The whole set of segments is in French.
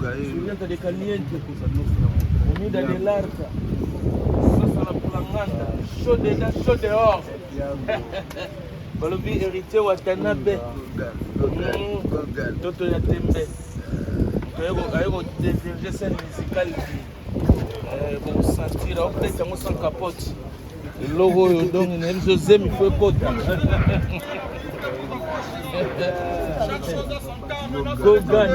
Sunyata de caliente, comida de larga, salsa la planganda, chaud dehors. Balobi hérité Watanabe. Toto ya tembe. Ayoko déverger scène musicale. Bon sentir, on peut être sans capote. Le logo donc il est José il faut écouter. Chaque chose a son temps. Gogan.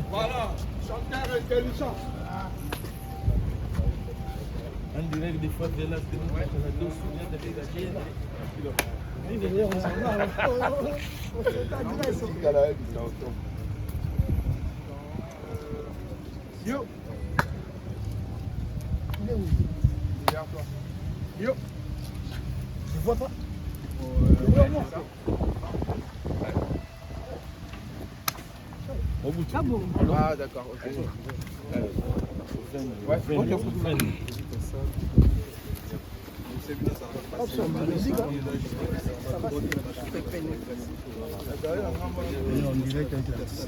Voilà, chanteur intelligent. En direct des fois de la douce, de dégager. Yo. Yo. Tu vois pas? Ah d'accord, ok. Ouais, ok. C'est bien ça.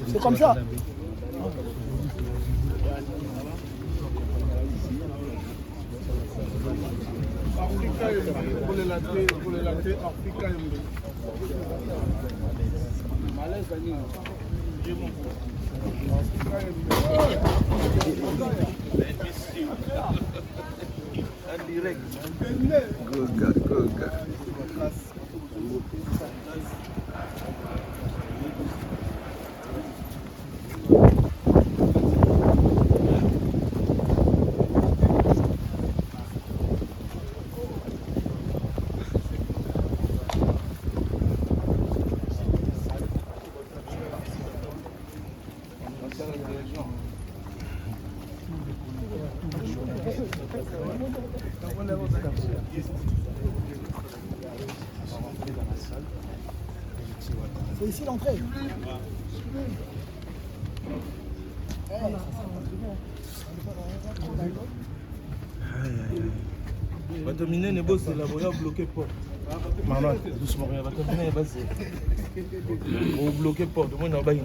C'est comme ça. Africa, pour les latter, Africa, malaise à nous. En direct. Goga. C'est ici l'entrée. Bato minene bosse la boya bloquer porte. Maman, doucement rien. Bato minene bosse. On bloquer porte. Moi na baïna.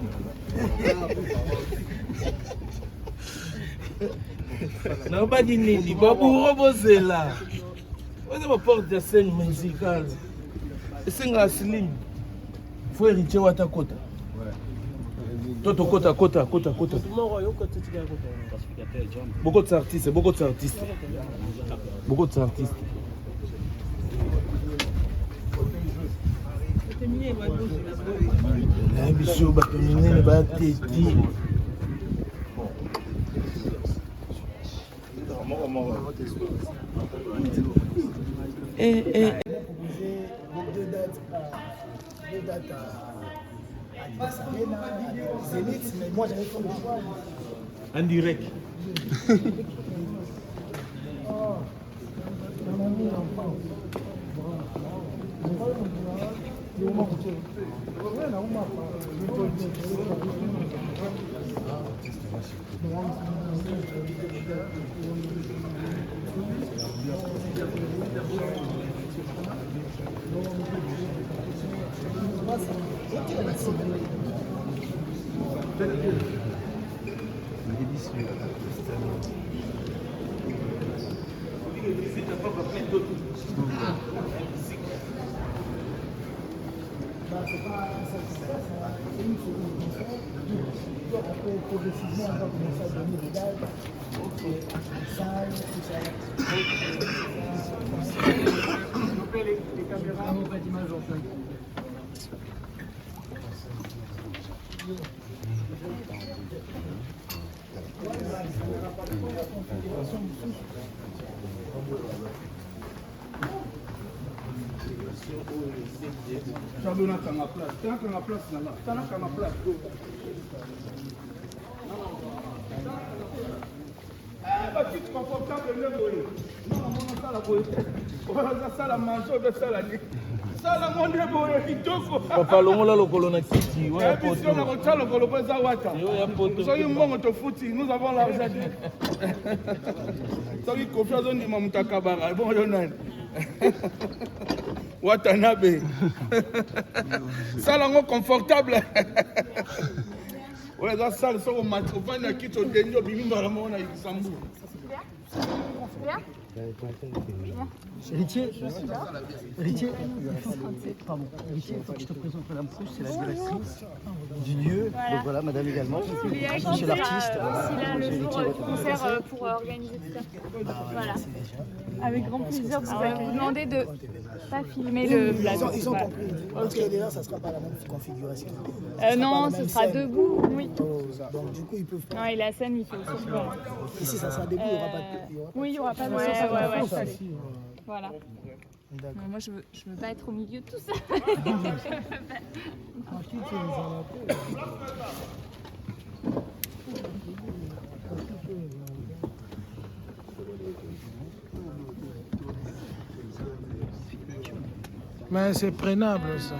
Na ba di nini baburo bosse là. On va porte de scène musicale. Esenga slim. Faut hériter wata kota. Toto kota. Beaucoup d'artistes. Biso bato minene bateti. Deux dates à Zénith, mais moi j'avais fait le choix. En direct. Après, progressivement, on va commencer à donner des dates. Les caméras. Pas d'image en fait. Chardonnay à ma place. T'as qu'à ma place là. T'as qu'à ma place. Bah tu te confortable le boy. Non, on a ça la boy. On a ça la manger de ça la nuit. Ça la monde boy kitoko. Papa longola lokolo na kiti. Ouais, puis on a retard le colo pour ça wata. Soyez bon te fouti, nous avons l'argent. Soyez confiance en Imam Takabara. Bon, Yonan. Watanabe. Ça là, confortable. Ouais, ça, ça, ça, on m'a trouvé un kit au dernier, au bimba, à la mona, il s'en fout. Héritier, pardon, Héritier, il faut que je te présente Madame Pousse, c'est la directrice du lieu. Voilà. Donc voilà, Madame également. Léa qui Monsieur l'artiste. sera aussi là le jour du concert pour organiser tout ça. Voilà. Avec grand plaisir. Alors, on va vous demander de pas filmer le plateau. Ils ont compris. Parce qu'elle est là, ça ne sera pas la même configuration. Non, ce sera debout, oui. Donc du coup, ils peuvent pas. Non, et la scène, il faut aussi le voir. Ici, ça sera debout, il n'y aura pas de. Oui, il n'y aura pas de ouais, ça allait. Voilà. D'accord. Moi, je veux pas être au milieu de tout ça. Mais c'est prenable ça.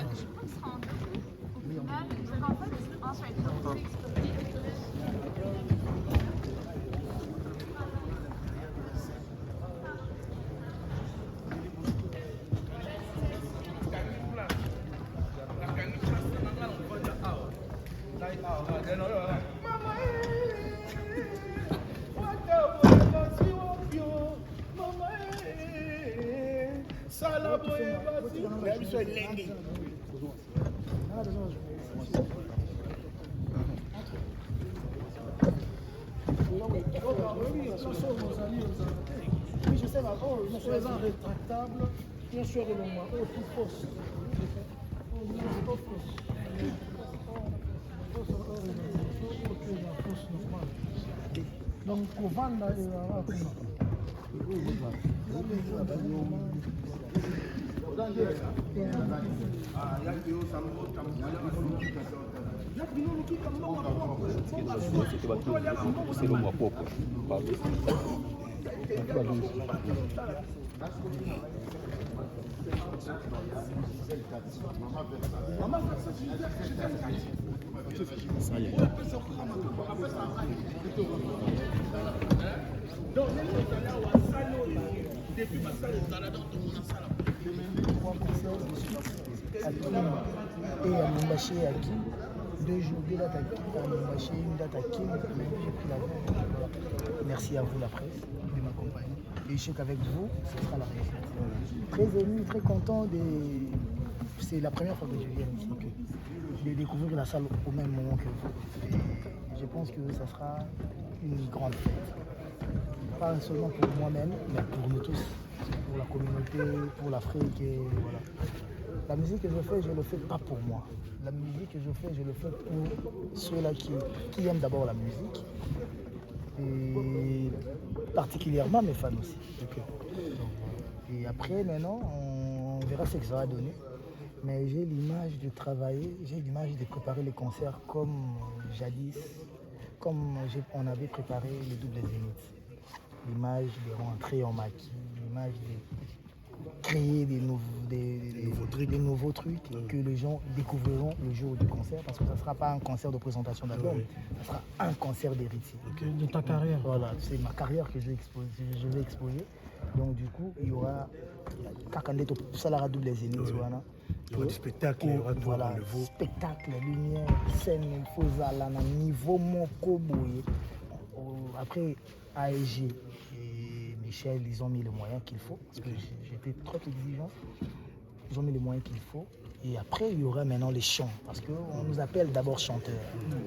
Oui, je sais, je suis rétractable, bien sûr, de moi. Oh, tout fausse. Donc, on va et à Mumbashi à qui 2 jours, 2 dates à Mumbashi, une date à Kim, j'ai pris l'avion. Merci à vous la presse de m'accompagner. Et je sais qu'avec vous, ce sera la réussite. Très ému, très content de. C'est la première fois que je viens ici, de découvrir la salle au même moment que vous. Et je pense que ça sera une grande fête. Pas seulement pour moi-même, mais pour nous tous. Pour la communauté, pour l'Afrique et voilà. La musique que je fais, je ne le fais pas pour moi. La musique que je fais, je le fais pour ceux-là qui aiment d'abord la musique. Et particulièrement mes fans aussi. Et après, maintenant, on verra ce que ça va donner. Mais j'ai l'image de travailler, j'ai l'image de préparer les concerts comme jadis, comme on avait préparé les doubles zéniths. L'image de rentrer en maquis, l'image de créer des nouveaux trucs que les gens découvriront le jour du concert, parce que ça ne sera pas un concert de présentation d'album, ça sera un concert d'héritier. De ta carrière. Voilà, c'est ma carrière que je vais exposer. Donc du coup, il y aura Kakandeto Salara double zénith. Il y aura du spectacle, il y aura voilà, spectacle, lumière, scène, fozala, niveau moko boye. Après AEG et Michel, ils ont mis les moyens qu'il faut, parce que j'étais trop exigeant. Ils ont mis les moyens qu'il faut. Et après, il y aura maintenant les chants, parce qu'on nous appelle d'abord chanteurs.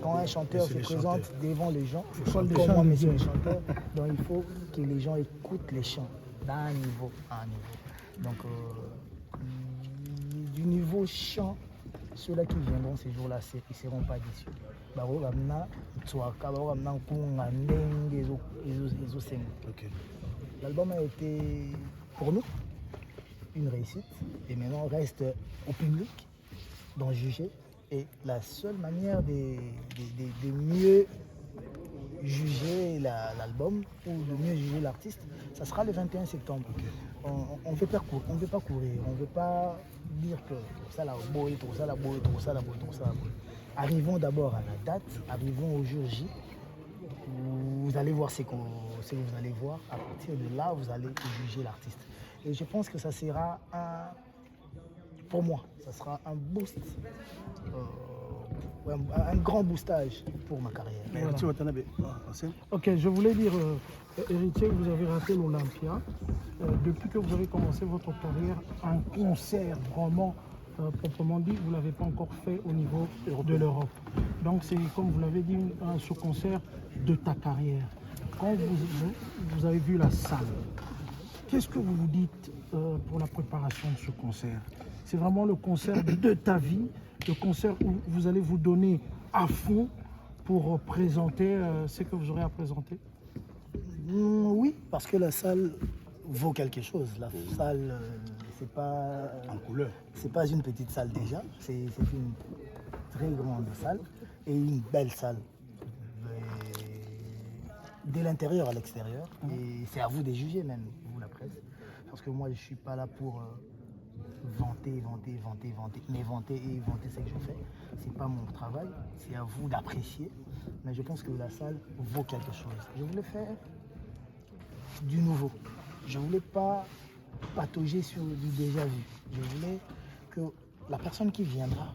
Quand un chanteur se présente devant les gens, comme moi, monsieur le chanteur, donc il faut que les gens écoutent les chants d'un niveau à un niveau. Donc, du niveau chant, ceux-là qui viendront ces jours-là, ils ne seront pas déçus. L'album a été, pour nous, une réussite. Et maintenant, on reste au public d'en juger. Et la seule manière de mieux juger l'album ou de mieux juger l'artiste, ça sera le 21 septembre. On ne veut pas courir, on ne veut pas dire que ça la boy, tout ça la boy, tout ça la boy, tout ça la boy. Arrivons d'abord à la date, arrivons au jour J. Vous allez voir ce que vous allez voir. À partir de là, vous allez juger l'artiste. Et je pense que ça sera pour moi, ça sera un boost, un grand boostage pour ma carrière. Ok, je voulais dire, Héritier, vous avez raté l'Olympia. Depuis que vous avez commencé votre carrière, un concert vraiment proprement dit, vous ne l'avez pas encore fait au niveau de l'Europe. Donc c'est, comme vous l'avez dit, ce concert de ta carrière. Quand vous avez vu la salle, qu'est-ce que vous vous dites pour la préparation de ce concert? C'est vraiment le concert de ta vie, le concert où vous allez vous donner à fond pour présenter ce que vous aurez à présenter? Oui, parce que la salle vaut quelque chose. La salle, c'est pas en couleur. C'est pas une petite salle déjà, c'est une très grande salle et une belle salle. De l'intérieur à l'extérieur. Et c'est à vous de juger même, vous la presse. Parce que moi je suis pas là pour vanter, mais vanter ce que je fais. C'est pas mon travail, c'est à vous d'apprécier. Mais je pense que la salle vaut quelque chose. Je voulais faire du nouveau. Je voulais pas patauger sur du déjà vu. Je voulais que la personne qui viendra,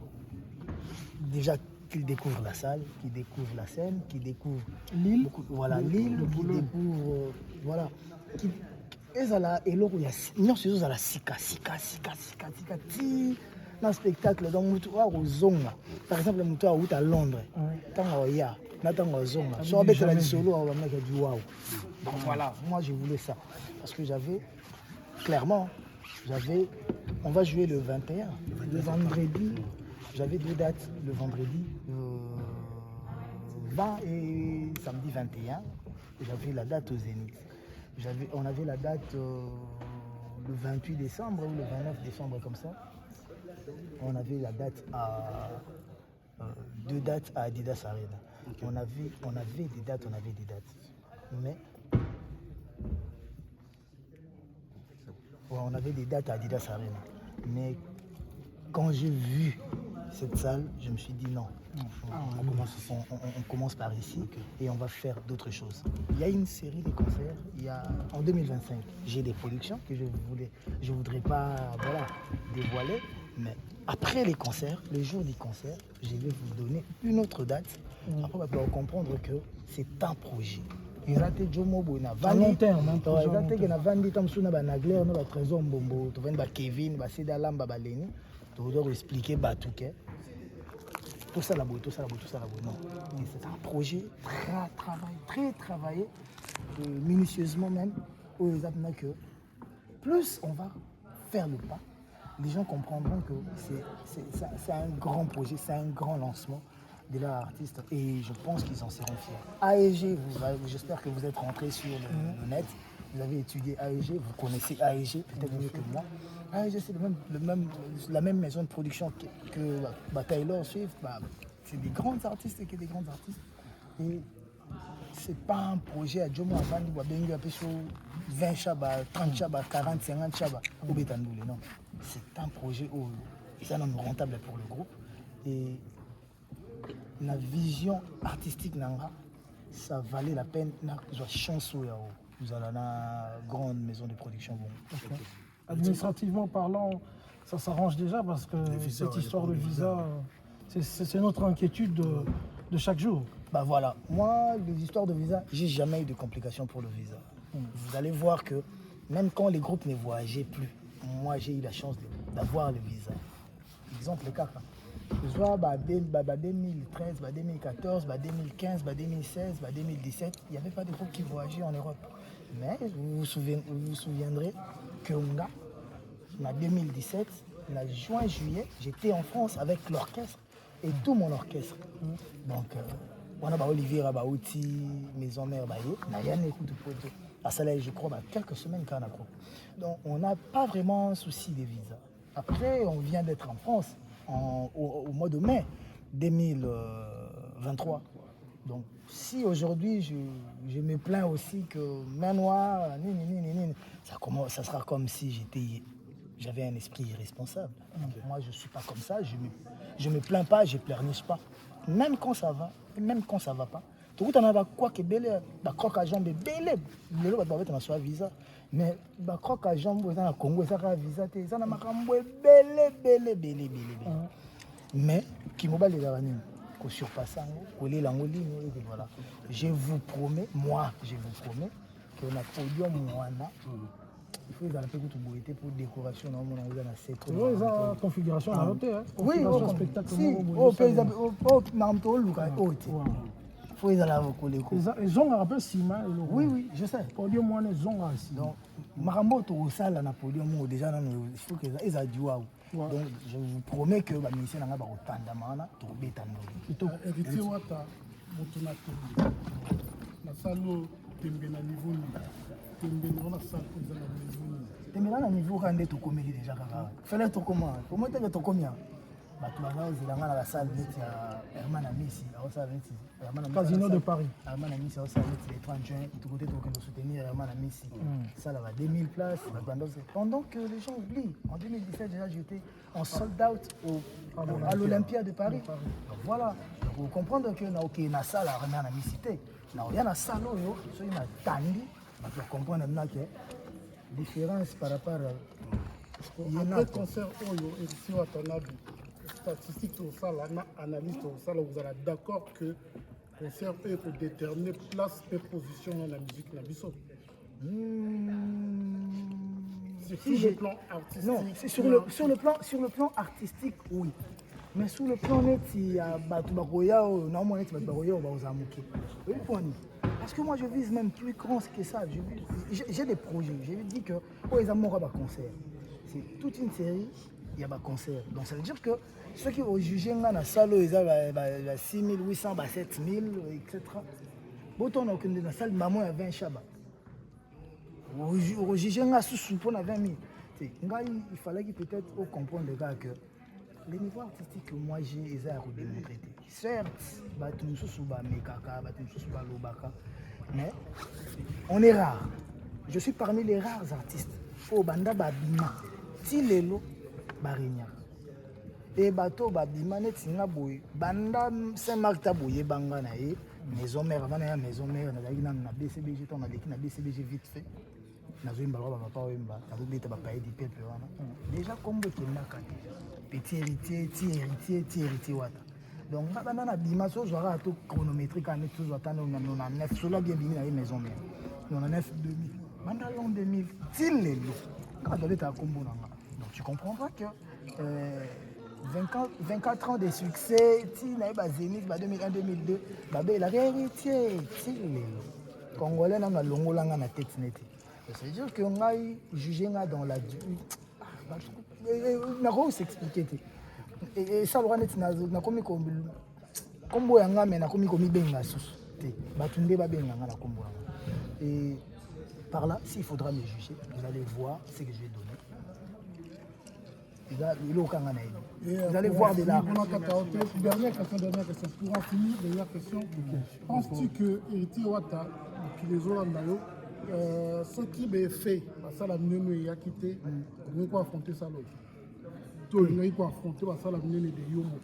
déjà qu'il découvre la salle, qu'il découvre la scène, qu'il découvre l'île, voilà, l'île, qu'il découvre, voilà, ezala eloko ya nyonso ezala sika ti na spectacle donc mutu akozonga par exemple mutu auta à Londres ntango oya na ntango ozonga so abetela lisolo abameka du waouh. Donc voilà, moi je voulais ça parce que on va jouer le 21, le vendredi. J'avais 2 dates, le vendredi 20 et samedi 21. J'avais la date au Zénith. On avait la date le 28 décembre ou le 29 décembre comme ça. On avait la date à 2 dates à Adidas Arena. Okay. On avait des dates. Mais on avait des dates à Adidas Arena. Mais quand j'ai vu cette salle, je me suis dit non. On commence par ici et on va faire d'autres choses. Il y a une série de concerts. En 2025, j'ai des productions que je voudrais pas dévoiler, mais après les concerts, le jour du concert, je vais vous donner une autre date. Après, on va comprendre que c'est un projet. Il y a des gens à long terme. Il y a des Nagler, Trésor Mbombo, Kevin, Sedalam, Babaleni. Je dois expliquer Batouké. Tout ça là-bas. Non. C'est un projet très travaillé, minutieusement même, où exactement que plus on va faire le pas, les gens comprendront que c'est un grand projet, c'est un grand lancement de leur artiste et je pense qu'ils en seront fiers. AEG, j'espère que vous êtes rentrés sur le net, vous avez étudié AEG, vous connaissez AEG peut-être mieux que moi. AEG c'est la même maison de production que Taylor Swift, c'est des grands artistes et c'est pas un projet à Djomo Avandi, 20 chaba, 30 chaba, 40, 50 chaba, au Bétandoulé, non. C'est un projet où c'est un homme rentable pour le groupe et la vision artistique nanga, ça valait la peine. J'ai chance où vous allez à une grande maison de production. Okay. Administrativement parlant, ça s'arrange déjà parce que cette histoire de visa, c'est notre inquiétude de chaque jour. Bah voilà, moi, les histoires de visa, j'ai jamais eu de complications pour le visa. Vous allez voir que même quand les groupes ne voyageaient plus, moi j'ai eu la chance d'avoir le visa. Exemple, les cas. Je vois 2013, 2014, 2015, 2016, 2017, il n'y avait pas de groupes qui voyageaient en Europe. Mais vous vous souviendrez que en 2017, en juin-juillet, j'étais en France avec l'orchestre et tout mon orchestre. Donc, on a Olivier Rabaouti, Maison Mère Baye, Nayane Écoute Poto. À ça, je crois, quelques semaines quand on a. Donc, on n'a pas vraiment un souci des visas. Après, on vient d'être en France au mois de mai 2023. Donc, si aujourd'hui je me plains aussi que main noire, ça sera comme si j'avais un esprit irresponsable. Moi, je ne suis pas comme ça. Je me plains pas, je ne pleurniche pas. Même quand ça va et même quand ça ne va pas, Tout le monde quoi que belé, bah croque à jambe belé, le lot va être na visa, mais bah croque à jambe dans le Congo ça a visa, ça na makambo belé. Mais qui mobile les avanines, qu'on surpasse coller la ligne et voilà. Je vous promets, que on a podium moana. Il faut un peu de pour décoration dans la cette. Oui, ça configuration à l'hôtel. Oui, spectacle. Au pays faut les aller coller. Ils ont un peu ciment. Oui, je sais. Podium moana ils ont aussi. Donc Marambo to sala na podium déjà il faut que ils a du waouh. Donc je vous promets que ba ministère nga ba otanda mana to betando. Héritier Wata motuna to. Na salo tembe na niveau ni. Tembe na salo za na niveau ni. Tembe na niveau kande to komeli déjà kaka. Fallait to comment? Comment te to combien? Bato bazozilanga na basale neti ya Herman Amisi aosala neti Casino de Paris. Herman Amisi aosala neti le 30 juin tokote tokende soutenir Herman Amisi ça va 2000 places pendant que les gens oublient en 2017 déjà j'étais en sold out à l'Olympia de Paris. Donc voilà, vous comprendre que na ok na salle Herman Amisi te na oya na salle oyo so ina tandi bato comprendre na que différence par rapport à après concert oyo Héritier Watanabe statistique au ça, analyse au ça, vous êtes d'accord que le concert peut déterminer place et position dans la musique na biso. Sur le plan artistique. Non, c'est sur le plan artistique, oui. Mais sur le plan net, il y a Batubakoya, normalement, Batubakoya, on va aux amouquer. Parce que moi, je vise même plus grand que ça. J'ai des projets. J'ai dit que les amours à concert. C'est toute une série. Il y a un concert. Donc ça veut dire que ceux qui ont jugé dans la salle, ils ont 6 800, 7 000, etc. Bon, on a dans la salle, maman a 20 chabats. Au jugé dans la soupe, on a 20 000. Il fallait peut-être comprendre que les niveaux artistiques que moi j'ai, ils ont démontré. Certes, mais on est rare. Je suis parmi les rares artistes. Au Banda Babima, Tilelo, Barigna. Et bateau Babima, Netinga Boy, Banda Saint-Marc Taboye, Banganae, maison mère, avant la maison mère, on a la BCBG, on a l'équipe de BCBG vite fait. Déjà, comme tu petit héritier, héritier, Wata. Donc, on a Bima, on a tout chronométrique, on a 9, cela bien bien à la maison mère. On a 9 2000. Banda l'an 2000, Tilelo. Donc tu comprendras que 24 ans de succès, Zénith, 2001-2002, il a héritier, Congolais, on a l'ongolanga na tête net. C'est-à-dire qu'on a jugé dans la on a s'expliquer. Et ça, on a commis comme combo yanga, mais on a commis comme benga sous. Batunde ba benga na combo. Et par là, s'il faudra me juger, vous allez voir ce que je vais donner. Vous allez voir de là. Dernière question. Pour en finir, dernière question. Penses-tu que Héritier Wata, depuis les Hollandais, ce qui m'a fait, ça l'a mené à quitter, on peut affronter ça l'autre. Tout le monde peut affronter ça l'a mené de Yomo.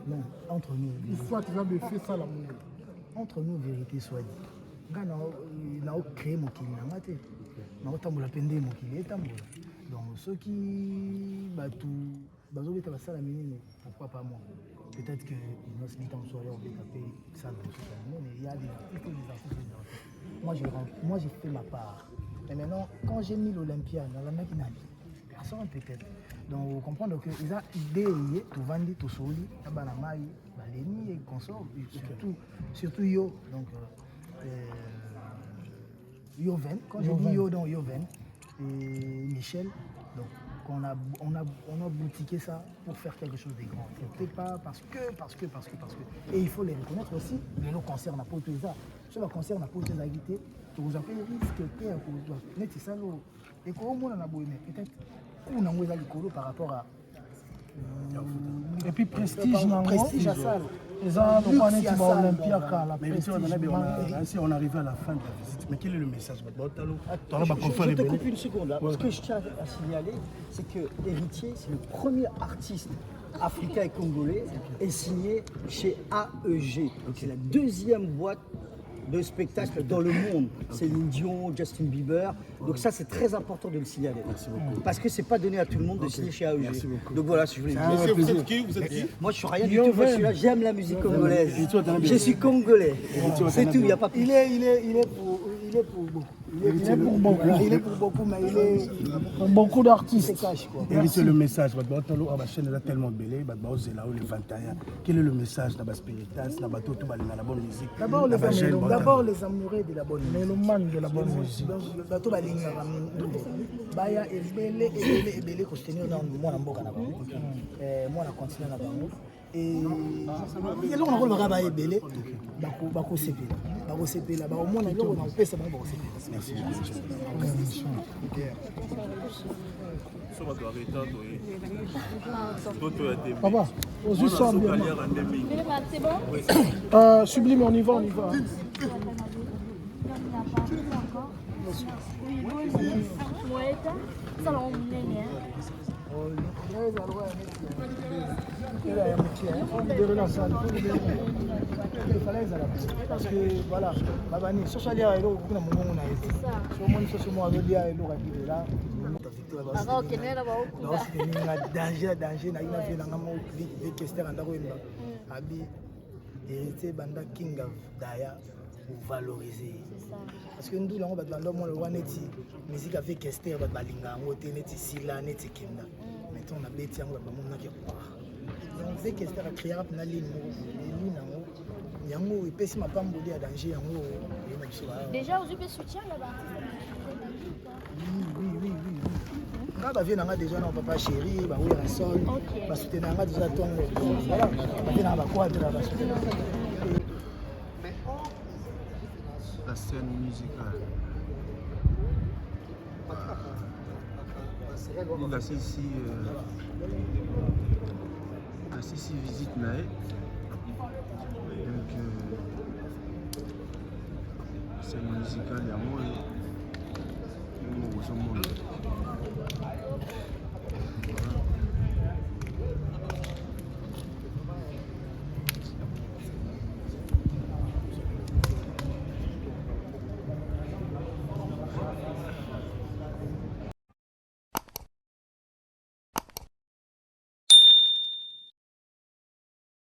Non, entre nous. Une fois que tu as fait ça l'a mené. Entre nous, vérité soit dit. Il a créé mon qu'il n'a pas été. Il a tamboula pendé mon qu'il est tamboula. Donc ceux qui battent tout, ça la mine, pourquoi pas moi? Peut-être que nous sommes en soirée, on va taper ça dans le mais il y a des artistes. Moi j'ai fait ma part. Et maintenant, quand j'ai mis l'Olympia dans la machine, personne peut-être. Donc vous comprenez que les a idées, tout vendu, tout soli, tabanamaï, baléni et consort, surtout yo. Donc Yoven, quand je dis yo dans Yoven et Michel, donc on a boutiqué ça pour faire quelque chose de grand. C'était pas parce que. Et il faut les reconnaître aussi, mais le concert n'a pas tout ça. Sur le concert n'a pas tout ça guité, tu vous appelez risque père pour toi. Mais c'est ça l'eau. Et comment on a beau aimer, peut-être qu'on a moins à par rapport à. Et puis prestige à ça. Les gens n'ont pas été à l'Olympia. Mais on arrive à la fin de la visite. Mais quel est le message? Je te coupe une seconde là. Ce que je tiens à signaler, c'est que Héritier, c'est le premier artiste africain et congolais est signé chez AEG. C'est la deuxième boîte de spectacles dans le monde. Céline Dion, Justin Bieber. Donc ça, c'est très important de le signaler. Merci beaucoup. Parce que c'est pas donné à tout le monde de signer chez AEG. Merci beaucoup. Donc voilà, si je voulais dire. Monsieur, Vous êtes qui? Vous êtes qui? Moi, je suis rien du tout. Moi, je suis là, j'aime la musique congolaise. Et toi, t'en as bien. Je suis congolais. C'est tout, il n'y a pas plus. Il est pour beaucoup. Il est pour beaucoup. Il est pour beaucoup, mais il est Pour beaucoup d'artistes. il se cache quoi. Héritier, le message, la chaîne est tellement belle, le 21. Quel est le message dans la spiritas, dans la bonne musique? D'abord les amoureux de la bonne musique. Mélomane de la bonne musique. Bato balingaka mingi baya ebele kostenir na mwana mboka na bango mwana continue na bango eloko nakolo baka baya ebele bakosepela bakomona eloko na kopesa bango bakosepela. Papa, juste ça bien. C'est bon? Sublime, on y va. Parce que voilà, babani social ya eloko kuna mongongo na ete. So moni so mo azolia eloko akile là. Danger na ina fe na ngamo Kester andako yemba. Abi hérité banda king of Daya pour valoriser. Parce que nous lango bato banda mo le waneti musique avec Kester bat balinga ngo te neti sila neti kinda. Maintenant on a beti yango ba mona ki kwa. Donc c'est Kester a créé na ligne nango. Yango epesi mapamboli ya danger yango. Déjà aux UP soutien là-bas. Oui. Quand vient nga déjà non papa chéri, ba oui Rasol, ba soutenir nga déjà tongo. Voilà, ba vient ba quoi de la ba soutenir. La scène musicale. Il a ici visite Naé. Donc scène musicale, il y a moi et au monde.